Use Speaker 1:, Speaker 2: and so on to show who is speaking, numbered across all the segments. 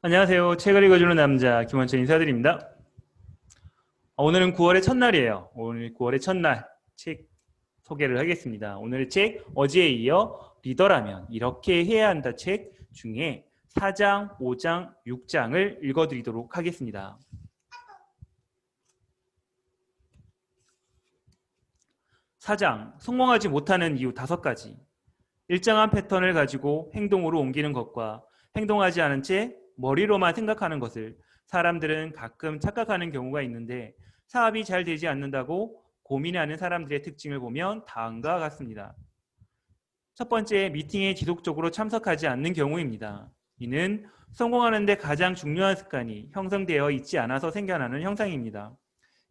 Speaker 1: 안녕하세요. 책을 읽어주는 남자 김원철 인사드립니다. 오늘은 9월의 첫날이에요. 오늘 9월의 첫날 책 소개를 하겠습니다. 오늘의 책 어제에 이어 리더라면 이렇게 해야 한다 책 중에 4장, 5장, 6장을 읽어드리도록 하겠습니다. 4장, 성공하지 못하는 이유 5가지. 일정한 패턴을 가지고 행동으로 옮기는 것과 행동하지 않은 채 머리로만 생각하는 것을 사람들은 가끔 착각하는 경우가 있는데 사업이 잘 되지 않는다고 고민하는 사람들의 특징을 보면 다음과 같습니다. 첫 번째, 미팅에 지속적으로 참석하지 않는 경우입니다. 이는 성공하는 데 가장 중요한 습관이 형성되어 있지 않아서 생겨나는 현상입니다.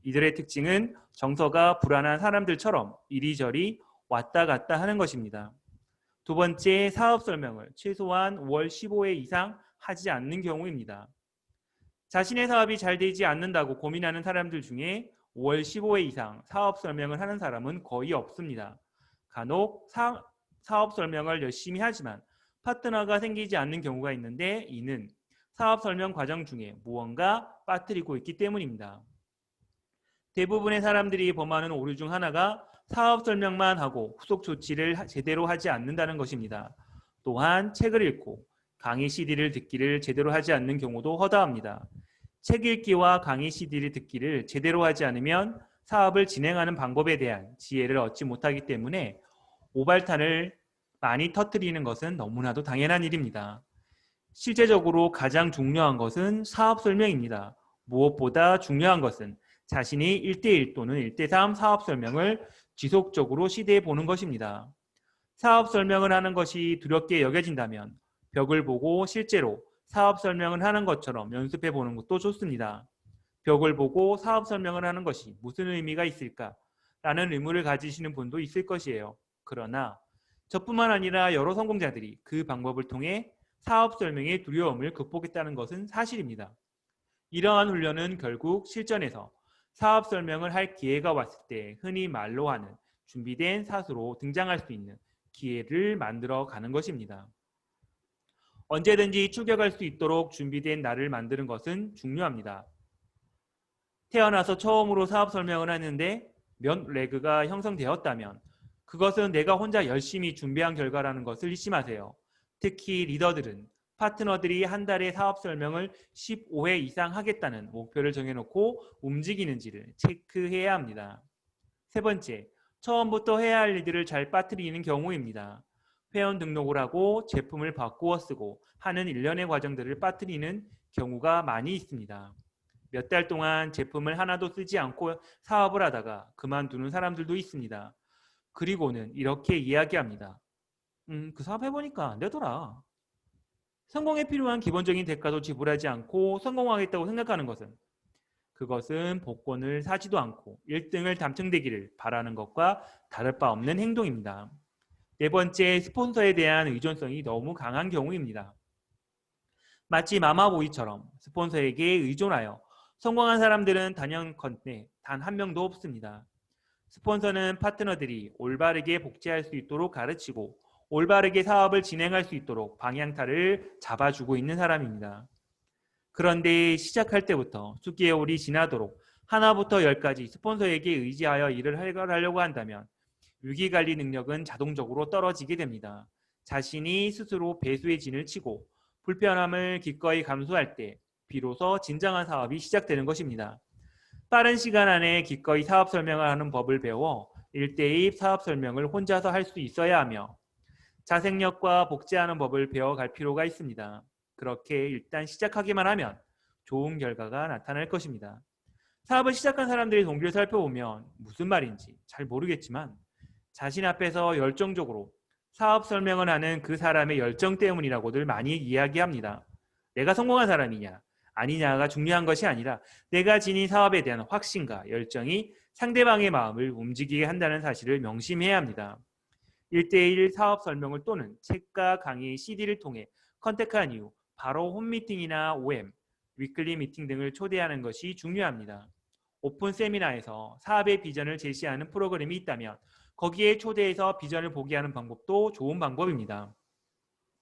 Speaker 1: 이들의 특징은 정서가 불안한 사람들처럼 이리저리 왔다 갔다 하는 것입니다. 두 번째, 사업 설명을 최소한 월 15회 이상 하지 않는 경우입니다. 자신의 사업이 잘 되지 않는다고 고민하는 사람들 중에 월 15회 이상 사업 설명을 하는 사람은 거의 없습니다. 간혹 사업 설명을 열심히 하지만 파트너가 생기지 않는 경우가 있는데 이는 사업 설명 과정 중에 무언가 빠뜨리고 있기 때문입니다. 대부분의 사람들이 범하는 오류 중 하나가 사업 설명만 하고 후속 조치를 제대로 하지 않는다는 것입니다. 또한 책을 읽고 강의 CD를 듣기를 제대로 하지 않는 경우도 허다합니다. 책 읽기와 강의 CD를 듣기를 제대로 하지 않으면 사업을 진행하는 방법에 대한 지혜를 얻지 못하기 때문에 오발탄을 많이 터뜨리는 것은 너무나도 당연한 일입니다. 실제적으로 가장 중요한 것은 사업 설명입니다. 무엇보다 중요한 것은 자신이 1대1 또는 1대3 사업 설명을 지속적으로 시도해 보는 것입니다. 사업 설명을 하는 것이 두렵게 여겨진다면 벽을 보고 실제로 사업 설명을 하는 것처럼 연습해 보는 것도 좋습니다. 벽을 보고 사업 설명을 하는 것이 무슨 의미가 있을까? 라는 의문을 가지시는 분도 있을 것이에요. 그러나 저뿐만 아니라 여러 성공자들이 그 방법을 통해 사업 설명의 두려움을 극복했다는 것은 사실입니다. 이러한 훈련은 결국 실전에서 사업 설명을 할 기회가 왔을 때 흔히 말로 하는 준비된 사수로 등장할 수 있는 기회를 만들어 가는 것입니다. 언제든지 출격할 수 있도록 준비된 나를 만드는 것은 중요합니다. 태어나서 처음으로 사업 설명을 하는데 몇 레그가 형성되었다면 그것은 내가 혼자 열심히 준비한 결과라는 것을 잊지 마세요. 특히 리더들은 파트너들이 한 달에 사업 설명을 15회 이상 하겠다는 목표를 정해놓고 움직이는지를 체크해야 합니다. 세 번째, 처음부터 해야 할 일들을 잘 빠뜨리는 경우입니다. 회원 등록을 하고 제품을 바꾸어 쓰고 하는 일련의 과정들을 빠뜨리는 경우가 많이 있습니다. 몇 달 동안 제품을 하나도 쓰지 않고 사업을 하다가 그만두는 사람들도 있습니다. 그리고는 이렇게 이야기합니다. 그 사업 해보니까 안 되더라. 성공에 필요한 기본적인 대가도 지불하지 않고 성공하겠다고 생각하는 그것은 복권을 사지도 않고 1등을 당첨되기를 바라는 것과 다를 바 없는 행동입니다. 네 번째, 스폰서에 대한 의존성이 너무 강한 경우입니다. 마치 마마보이처럼 스폰서에게 의존하여 성공한 사람들은 단연컨대 단 한 명도 없습니다. 스폰서는 파트너들이 올바르게 복제할 수 있도록 가르치고 올바르게 사업을 진행할 수 있도록 방향타를 잡아주고 있는 사람입니다. 그런데 시작할 때부터 수개월이 지나도록 하나부터 열까지 스폰서에게 의지하여 일을 해결하려고 한다면 위기관리 능력은 자동적으로 떨어지게 됩니다. 자신이 스스로 배수의 진을 치고 불편함을 기꺼이 감수할 때 비로소 진정한 사업이 시작되는 것입니다. 빠른 시간 안에 기꺼이 사업 설명을 하는 법을 배워 1대1 사업 설명을 혼자서 할 수 있어야 하며 자생력과 복제하는 법을 배워갈 필요가 있습니다. 그렇게 일단 시작하기만 하면 좋은 결과가 나타날 것입니다. 사업을 시작한 사람들의 동기를 살펴보면 무슨 말인지 잘 모르겠지만 자신 앞에서 열정적으로 사업 설명을 하는 그 사람의 열정 때문이라고들 많이 이야기합니다. 내가 성공한 사람이냐 아니냐가 중요한 것이 아니라 내가 지닌 사업에 대한 확신과 열정이 상대방의 마음을 움직이게 한다는 사실을 명심해야 합니다. 1대1 사업 설명을 또는 책과 강의, CD를 통해 컨택한 이후 바로 홈미팅이나 OM, 위클리 미팅 등을 초대하는 것이 중요합니다. 오픈 세미나에서 사업의 비전을 제시하는 프로그램이 있다면 거기에 초대해서 비전을 보게 하는 방법도 좋은 방법입니다.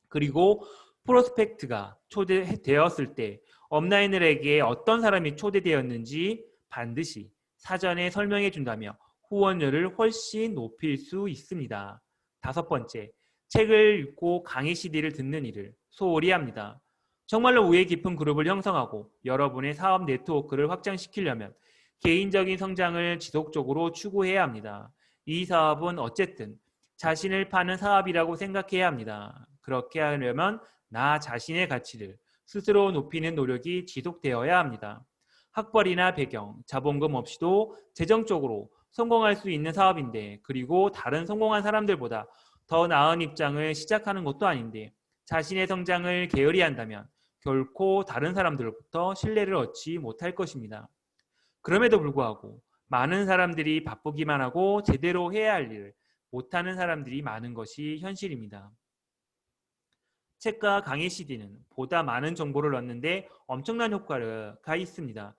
Speaker 1: 그리고 프로스펙트가 초대되었을 때 업라이너에게 어떤 사람이 초대되었는지 반드시 사전에 설명해 준다며 후원료를 훨씬 높일 수 있습니다. 5번째, 책을 읽고 강의 CD를 듣는 일을 소홀히 합니다. 정말로 우애 깊은 그룹을 형성하고 여러분의 사업 네트워크를 확장시키려면 개인적인 성장을 지속적으로 추구해야 합니다. 이 사업은 어쨌든 자신을 파는 사업이라고 생각해야 합니다. 그렇게 하려면 나 자신의 가치를 스스로 높이는 노력이 지속되어야 합니다. 학벌이나 배경, 자본금 없이도 재정적으로 성공할 수 있는 사업인데, 그리고 다른 성공한 사람들보다 더 나은 입장을 시작하는 것도 아닌데 자신의 성장을 게으리 한다면 결코 다른 사람들로부터 신뢰를 얻지 못할 것입니다. 그럼에도 불구하고 많은 사람들이 바쁘기만 하고 제대로 해야 할 일을 못하는 사람들이 많은 것이 현실입니다. 책과 강의 CD는 보다 많은 정보를 얻는데 엄청난 효과가 있습니다.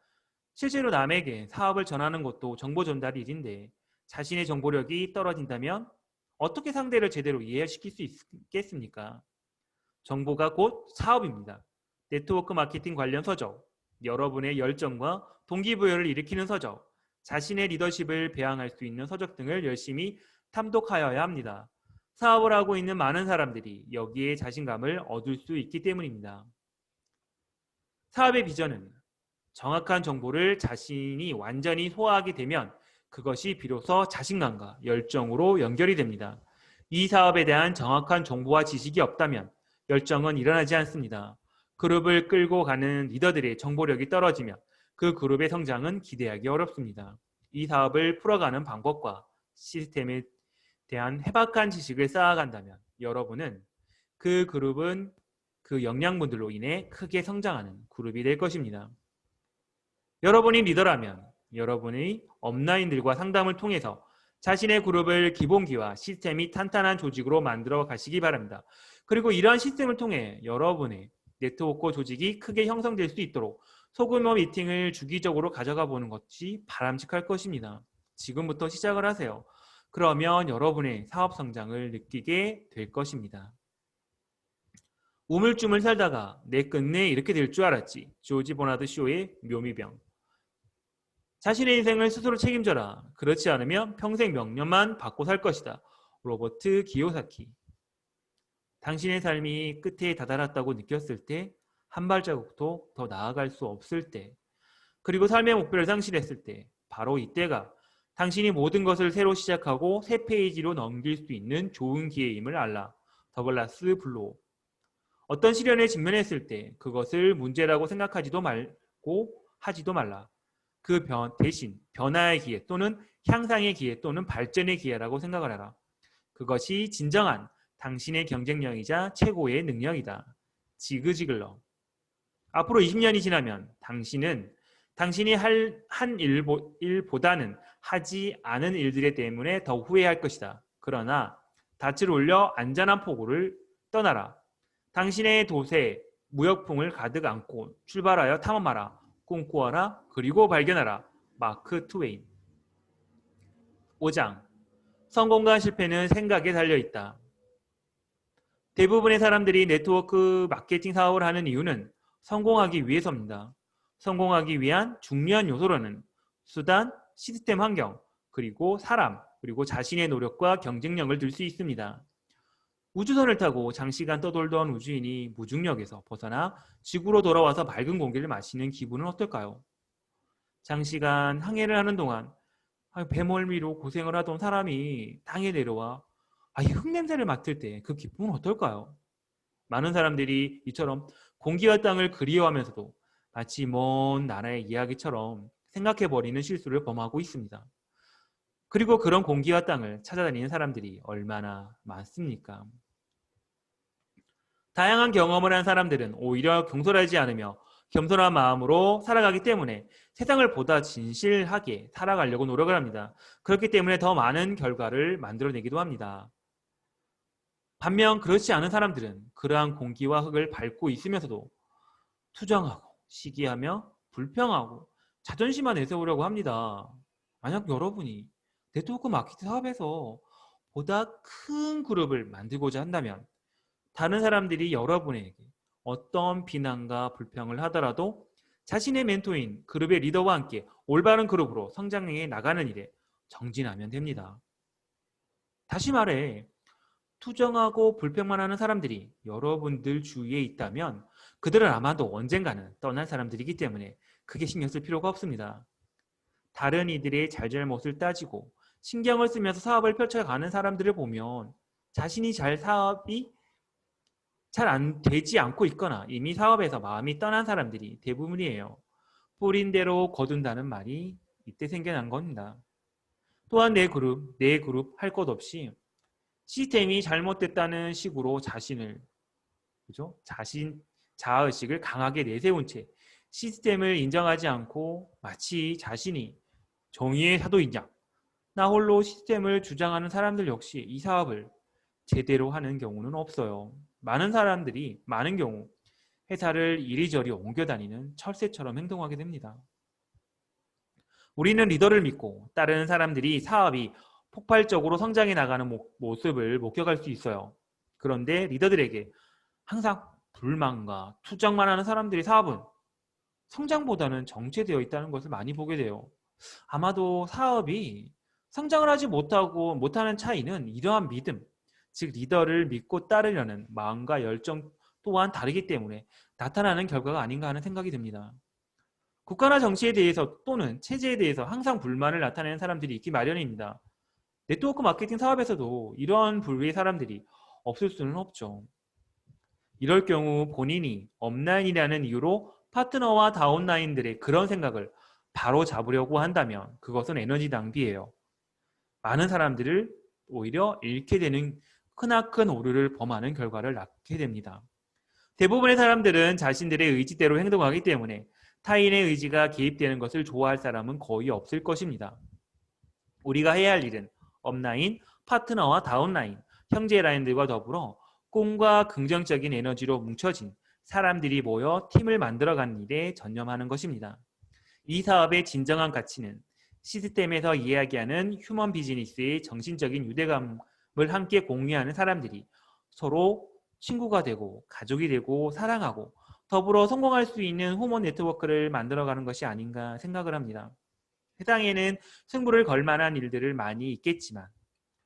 Speaker 1: 실제로 남에게 사업을 전하는 것도 정보 전달 일인데 자신의 정보력이 떨어진다면 어떻게 상대를 제대로 이해시킬 수 있겠습니까? 정보가 곧 사업입니다. 네트워크 마케팅 관련 서적, 여러분의 열정과 동기부여를 일으키는 서적, 자신의 리더십을 배양할 수 있는 서적 등을 열심히 탐독하여야 합니다. 사업을 하고 있는 많은 사람들이 여기에 자신감을 얻을 수 있기 때문입니다. 사업의 비전은 정확한 정보를 자신이 완전히 소화하게 되면 그것이 비로소 자신감과 열정으로 연결이 됩니다. 이 사업에 대한 정확한 정보와 지식이 없다면 열정은 일어나지 않습니다. 그룹을 끌고 가는 리더들의 정보력이 떨어지면 그 그룹의 성장은 기대하기 어렵습니다. 이 사업을 풀어가는 방법과 시스템에 대한 해박한 지식을 쌓아간다면 여러분은 그 그룹은 그 역량분들로 인해 크게 성장하는 그룹이 될 것입니다. 여러분이 리더라면 여러분의 업라인들과 상담을 통해서 자신의 그룹을 기본기와 시스템이 탄탄한 조직으로 만들어 가시기 바랍니다. 그리고 이러한 시스템을 통해 여러분의 네트워크 조직이 크게 형성될 수 있도록 소규모 미팅을 주기적으로 가져가 보는 것이 바람직할 것입니다. 지금부터 시작을 하세요. 그러면 여러분의 사업 성장을 느끼게 될 것입니다. 우물쭈물 살다가 내 끝내 이렇게 될 줄 알았지. 조지 버나드 쇼의 묘미병. 자신의 인생을 스스로 책임져라. 그렇지 않으면 평생 명령만 받고 살 것이다. 로버트 기요사키. 당신의 삶이 끝에 다다랐다고 느꼈을 때, 한 발자국도 더 나아갈 수 없을 때, 그리고 삶의 목표를 상실했을 때, 바로 이때가 당신이 모든 것을 새로 시작하고 새 페이지로 넘길 수 있는 좋은 기회임을 알라. 더글라스 블로우. 어떤 시련에 직면했을 때 그것을 문제라고 생각하지도 말고 하지도 말라. 그 대신 변화의 기회 또는 향상의 기회 또는 발전의 기회라고 생각을 하라. 그것이 진정한 당신의 경쟁력이자 최고의 능력이다. 지그지글러. 앞으로 20년이 지나면 당신은 당신이 한 일보다는 하지 않은 일들에 때문에 더 후회할 것이다. 그러나 닻을 올려 안전한 포구를 떠나라. 당신의 돛에 무역풍을 가득 안고 출발하여 탐험하라. 꿈꾸어라. 그리고 발견하라. 마크 트웨인. 5장. 성공과 실패는 생각에 달려있다. 대부분의 사람들이 네트워크 마케팅 사업을 하는 이유는 성공하기 위해서입니다. 성공하기 위한 중요한 요소로는 수단, 시스템 환경, 그리고 사람, 그리고 자신의 노력과 경쟁력을 들 수 있습니다. 우주선을 타고 장시간 떠돌던 우주인이 무중력에서 벗어나 지구로 돌아와서 맑은 공기를 마시는 기분은 어떨까요? 장시간 항해를 하는 동안 배멀미로 고생을 하던 사람이 땅에 내려와 흙냄새를 맡을 때 그 기쁨은 어떨까요? 많은 사람들이 이처럼 공기와 땅을 그리워하면서도 마치 먼 나라의 이야기처럼 생각해버리는 실수를 범하고 있습니다. 그리고 그런 공기와 땅을 찾아다니는 사람들이 얼마나 많습니까? 다양한 경험을 한 사람들은 오히려 경솔하지 않으며 겸손한 마음으로 살아가기 때문에 세상을 보다 진실하게 살아가려고 노력을 합니다. 그렇기 때문에 더 많은 결과를 만들어내기도 합니다. 반면 그렇지 않은 사람들은 그러한 공기와 흙을 밟고 있으면서도 투정하고 시기하며 불평하고 자존심만 내세우려고 합니다. 만약 여러분이 네트워크 마케팅 사업에서 보다 큰 그룹을 만들고자 한다면 다른 사람들이 여러분에게 어떤 비난과 불평을 하더라도 자신의 멘토인 그룹의 리더와 함께 올바른 그룹으로 성장해 나가는 일에 정진하면 됩니다. 다시 말해, 투정하고 불평만 하는 사람들이 여러분들 주위에 있다면 그들은 아마도 언젠가는 떠날 사람들이기 때문에 크게 신경 쓸 필요가 없습니다. 다른 이들의 잘잘못을 따지고 신경을 쓰면서 사업을 펼쳐가는 사람들을 보면 자신이 사업이 잘 안 되지 않고 있거나 이미 사업에서 마음이 떠난 사람들이 대부분이에요. 뿌린 대로 거둔다는 말이 이때 생겨난 겁니다. 또한 내 그룹 할 것 없이 시스템이 잘못됐다는 식으로 그죠? 자아의식을 강하게 내세운 채 시스템을 인정하지 않고 마치 자신이 정의의 사도이냐, 나 홀로 시스템을 주장하는 사람들 역시 이 사업을 제대로 하는 경우는 없어요. 많은 경우 회사를 이리저리 옮겨 다니는 철새처럼 행동하게 됩니다. 우리는 리더를 믿고 따르는 사람들이 사업이 폭발적으로 성장해 나가는 모습을 목격할 수 있어요. 그런데 리더들에게 항상 불만과 투정만 하는 사람들의 사업은 성장보다는 정체되어 있다는 것을 많이 보게 돼요. 아마도 사업이 성장을 하지 못하는 차이는 이러한 믿음, 즉 리더를 믿고 따르려는 마음과 열정 또한 다르기 때문에 나타나는 결과가 아닌가 하는 생각이 듭니다. 국가나 정치에 대해서 또는 체제에 대해서 항상 불만을 나타내는 사람들이 있기 마련입니다. 네트워크 마케팅 사업에서도 이러한 부류의 사람들이 없을 수는 없죠. 이럴 경우 본인이 업라인이라는 이유로 파트너와 다운라인들의 그런 생각을 바로 잡으려고 한다면 그것은 에너지 낭비예요. 많은 사람들을 오히려 잃게 되는 크나큰 오류를 범하는 결과를 낳게 됩니다. 대부분의 사람들은 자신들의 의지대로 행동하기 때문에 타인의 의지가 개입되는 것을 좋아할 사람은 거의 없을 것입니다. 우리가 해야 할 일은 업라인, 파트너와 다운라인, 형제 라인들과 더불어 꿈과 긍정적인 에너지로 뭉쳐진 사람들이 모여 팀을 만들어가는 일에 전념하는 것입니다. 이 사업의 진정한 가치는 시스템에서 이야기하는 휴먼 비즈니스의 정신적인 유대감을 함께 공유하는 사람들이 서로 친구가 되고 가족이 되고 사랑하고 더불어 성공할 수 있는 휴먼 네트워크를 만들어가는 것이 아닌가 생각을 합니다. 세상에는 승부를 걸 만한 일들을 많이 있겠지만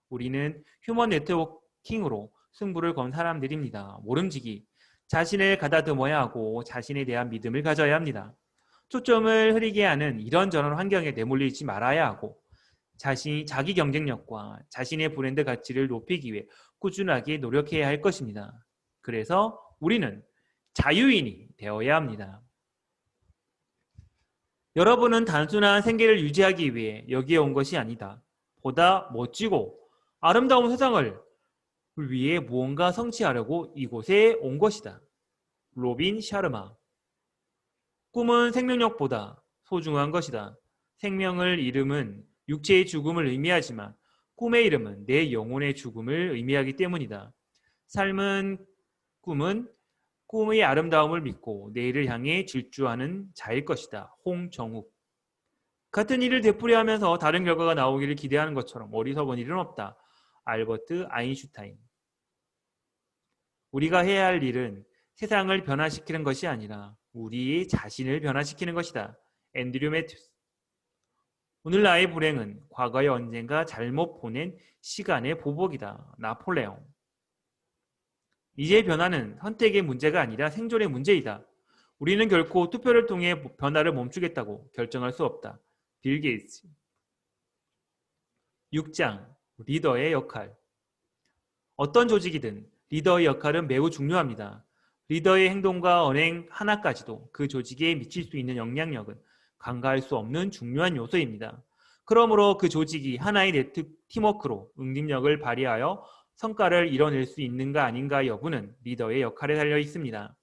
Speaker 1: 우리는 휴먼 네트워킹으로 승부를 건 사람들입니다. 모름지기 자신을 가다듬어야 하고 자신에 대한 믿음을 가져야 합니다. 초점을 흐리게 하는 이런저런 환경에 내몰리지 말아야 하고 자기 경쟁력과 자신의 브랜드 가치를 높이기 위해 꾸준하게 노력해야 할 것입니다. 그래서 우리는 자유인이 되어야 합니다. 여러분은 단순한 생계를 유지하기 위해 여기에 온 것이 아니다. 보다 멋지고 아름다운 세상을 위해 무언가 성취하려고 이곳에 온 것이다. 로빈 샤르마. 꿈은 생명력보다 소중한 것이다. 생명을 이름은 육체의 죽음을 의미하지만 꿈의 이름은 내 영혼의 죽음을 의미하기 때문이다. 꿈은 꿈의 아름다움을 믿고 내일을 향해 질주하는 자일 것이다. 홍정욱. 같은 일을 되풀이하면서 다른 결과가 나오기를 기대하는 것처럼 어리석은 일은 없다. 알버트 아인슈타인. 우리가 해야 할 일은 세상을 변화시키는 것이 아니라 우리의 자신을 변화시키는 것이다. 앤드류 매튜스. 오늘 나의 불행은 과거에 언젠가 잘못 보낸 시간의 보복이다. 나폴레옹. 이제 변화는 선택의 문제가 아니라 생존의 문제이다. 우리는 결코 투표를 통해 변화를 멈추겠다고 결정할 수 없다. 빌 게이츠. 6장 리더의 역할. 어떤 조직이든 리더의 역할은 매우 중요합니다. 리더의 행동과 언행 하나까지도 그 조직에 미칠 수 있는 영향력은 간과할 수 없는 중요한 요소입니다. 그러므로 그 조직이 하나의 팀워크로 응집력을 발휘하여 성과를 이뤄낼 수 있는가 아닌가 여부는 리더의 역할에 달려 있습니다.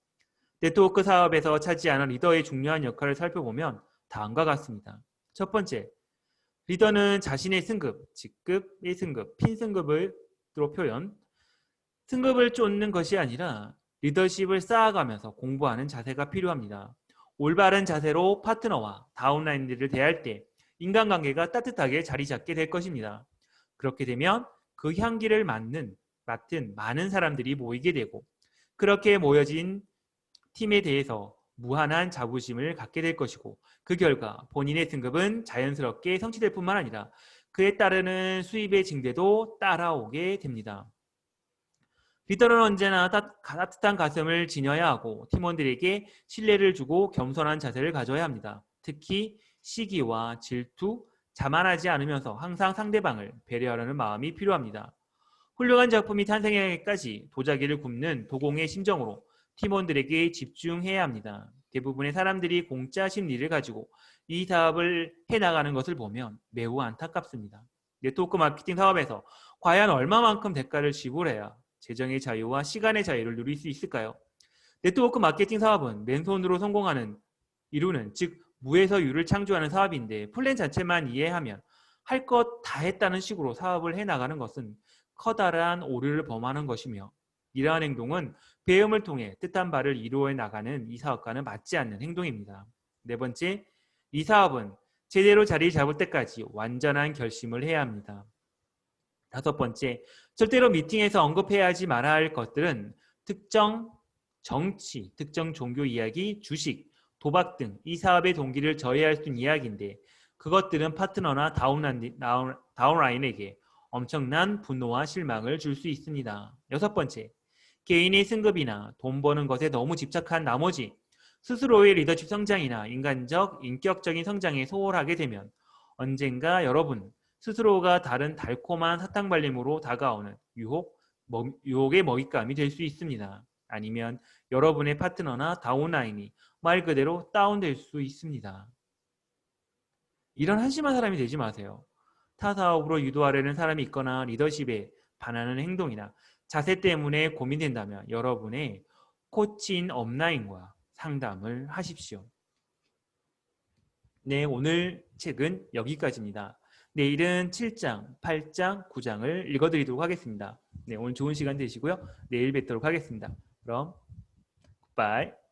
Speaker 1: 네트워크 사업에서 차지하는 리더의 중요한 역할을 살펴보면 다음과 같습니다. 첫 번째, 리더는 자신의 승급, 직급의 승급, 핀승급으로 표현, 승급을 쫓는 것이 아니라 리더십을 쌓아가면서 공부하는 자세가 필요합니다. 올바른 자세로 파트너와 다운라인들을 대할 때 인간관계가 따뜻하게 자리 잡게 될 것입니다. 그렇게 되면 그 향기를 맡은 많은 사람들이 모이게 되고 그렇게 모여진 팀에 대해서 무한한 자부심을 갖게 될 것이고 그 결과 본인의 승급은 자연스럽게 성취될 뿐만 아니라 그에 따르는 수입의 증대도 따라오게 됩니다. 리더는 언제나 따뜻한 가슴을 지녀야 하고 팀원들에게 신뢰를 주고 겸손한 자세를 가져야 합니다. 특히 시기와 질투, 자만하지 않으면서 항상 상대방을 배려하려는 마음이 필요합니다. 훌륭한 작품이 탄생하기까지 도자기를 굽는 도공의 심정으로 팀원들에게 집중해야 합니다. 대부분의 사람들이 공짜 심리를 가지고 이 사업을 해나가는 것을 보면 매우 안타깝습니다. 네트워크 마케팅 사업에서 과연 얼마만큼 대가를 지불해야 재정의 자유와 시간의 자유를 누릴 수 있을까요? 네트워크 마케팅 사업은 맨손으로 이루는 즉 무에서 유를 창조하는 사업인데 플랜 자체만 이해하면 할 것 다 했다는 식으로 사업을 해나가는 것은 커다란 오류를 범하는 것이며 이러한 행동은 배움을 통해 뜻한 바를 이루어 나가는 이 사업과는 맞지 않는 행동입니다. 네 번째, 이 사업은 제대로 자리 잡을 때까지 완전한 결심을 해야 합니다. 다섯 번째, 절대로 미팅에서 언급해야 하지 말아야 할 것들은 특정 정치, 특정 종교 이야기, 주식, 도박 등 이 사업의 동기를 저해할 수 있는 이야기인데 그것들은 파트너나 다운라인에게 엄청난 분노와 실망을 줄 수 있습니다. 여섯 번째, 개인의 승급이나 돈 버는 것에 너무 집착한 나머지 스스로의 리더십 성장이나 인격적인 성장에 소홀하게 되면 언젠가 여러분 스스로가 다른 달콤한 사탕발림으로 다가오는 유혹의 먹잇감이 될 수 있습니다. 아니면 여러분의 파트너나 다운라인이 말 그대로 다운될 수 있습니다. 이런 한심한 사람이 되지 마세요. 타 사업으로 유도하려는 사람이 있거나 리더십에 반하는 행동이나 자세 때문에 고민된다면 여러분의 코치인 업라인과 상담을 하십시오. 네, 오늘 책은 여기까지입니다. 내일은 7장, 8장, 9장을 읽어드리도록 하겠습니다. 네, 오늘 좋은 시간 되시고요. 내일 뵙도록 하겠습니다. 그럼 굿바이.